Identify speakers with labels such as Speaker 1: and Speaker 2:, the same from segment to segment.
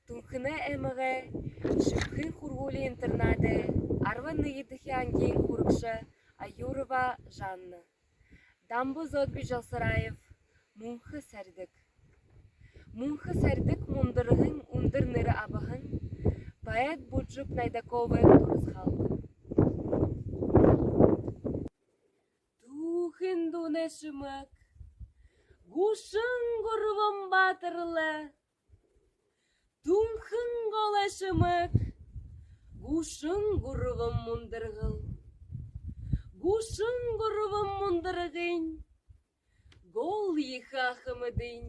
Speaker 1: Тунхыны әміғі, шүпхін хургулі интернады, арванны едіхи ангейн хургшы Аюрова Жанна. Дамбы Зодби Жалсараев, Мунхы сәрдік. Мунхы сәрдік мұндырығын ұндырныры абығын, поэт Буджук Найдаковы тұрыз қалды. Тухын дунешімік, гушын ғұрвым батырлы, Тунхын голешімік, гушын ғұрвым мұндырғыл. Гушын ғұрвым мұндырғын, гол ехі ақымыдың.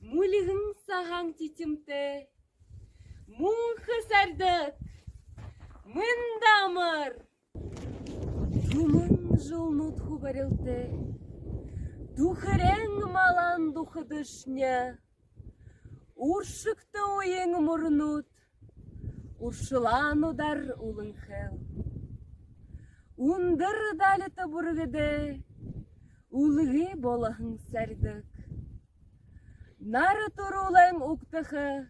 Speaker 1: Мулығын саған титімті, мұңқы сәрдік, мындамыр. Тумын жылнут хубарылты, духырен малан духыдышня. Уршыкты ойың мұрнут, уршылан удар улың хел. Ундыр далыты бұрғыды, улығы болағың сәрдік. Нары тұрулың ұқтықы,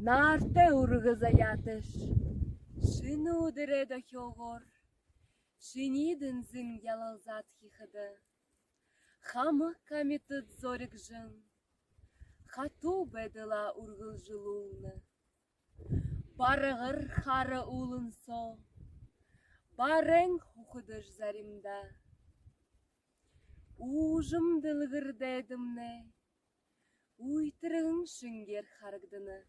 Speaker 1: нарты ұрғы заятыш. Шыны удыреді хеғыр, шынидін зін ялалзат хихыды. Хамы каметыд зорик жын. Хату бәділа ұрғыл жылуыны. Барығыр қары улын со, барың хұқыдыш зарымда. Ужым дылғыр дәдімне, уйтырығын шынгер харгдыны.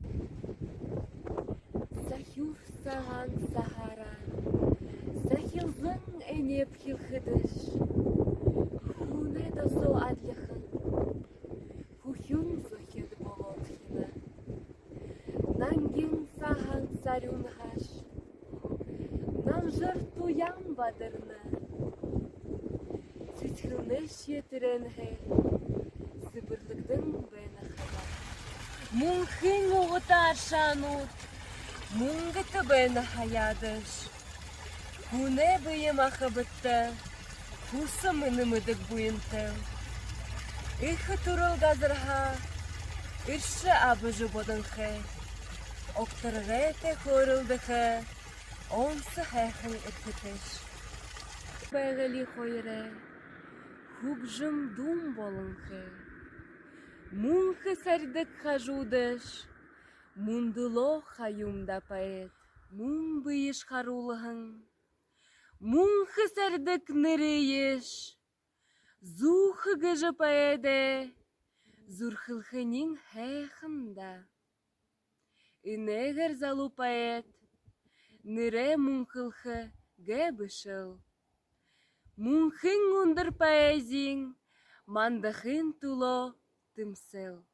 Speaker 1: Сахюр саған сахара, сахилзың әнеп хилхыдыш. Хуне досо адлихын. Хухюн зохед болотхина, нангин сахан царюн хаш, нам жартуям бадырна, цитхилнеш етіренге, сыбырлыгдың бәні хала. Мунхин оғыта аршанут, мунгыты бәні хаядыш, хуне бейім ақыбытты, хусы мынымыдық бұйынтыл. Ихы турыл газырға, үрші абыжы бодынғы, оқтырғы те көрілдігі, онсы хәйхін үткітіш. Бәғілі қойыры, хубжым дум болынғы, мұңқы сәрдік қажудыш, мұндыло қаюмда пәет, мұң бұйыш қарулығың, мұңқы сәрдік нірейіш, Зухы гыжы паэде, зурхылхынин хэхында. Инегер залу паэт, ныре мунхылхы гэ бышыл. Мунхын ундыр паэзин, мандахын туло тымсыл.